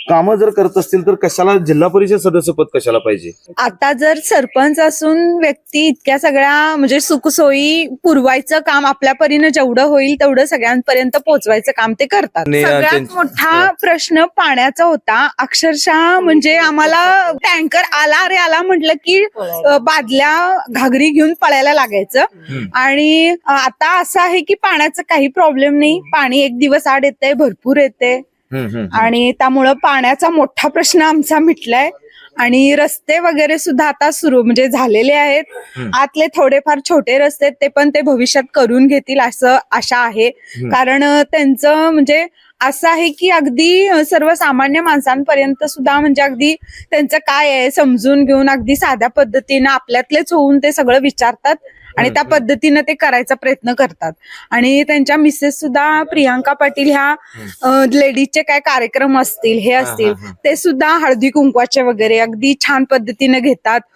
कामं जर करत असतील तर कशाला जिल्हा परिषद सदस्य पद कशाला पाहिजे? आता जर सरपंच असून व्यक्ती इतक्या सगळ्या म्हणजे सुखसोयी पुरवायचं काम आपल्या परीनं जेवढं होईल तेवढं सगळ्यांपर्यंत पोहोचवायचं काम ते करतात. आणि सगळ्यात त्यांची- मोठा प्रश्न पाण्याचा होता. अक्षरशः म्हणजे आम्हाला टँकर आला रे आला म्हटलं की बादल्या घागरी घेऊन पळायला लागायचं. आणि आता असं आहे की पाण्याचा काही प्रॉब्लेम नाही. पाणी एक दिवस आड येते, भरपूर येते आणि त्यामुळं पाण्याचा मोठा प्रश्न आमचा मिटलाय. आणि रस्ते वगैरे सुद्धा आता सुरू म्हणजे झालेले आहेत. आतले थोडेफार छोटे रस्ते आहेत, ते पण ते भविष्यात करून घेतील असं आशा आहे. कारण त्यांचं म्हणजे असं आहे की अगदी सर्वसामान्य माणसांपर्यंत सुद्धा म्हणजे अगदी त्यांचं काय आहे समजून घेऊन अगदी साध्या पद्धतीनं आपल्यातलेच होऊन ते सगळं विचारतात आणि त्या पद्धतीनं ते करायचा प्रयत्न करतात. आणि त्यांच्या मिसेस सुद्धा प्रियांका पाटील ह्या लेडीजचे काय कार्यक्रम असतील हे असतील ते सुद्धा हळदी कुंकवाचे वगैरे अगदी छान पद्धतीने घेतात.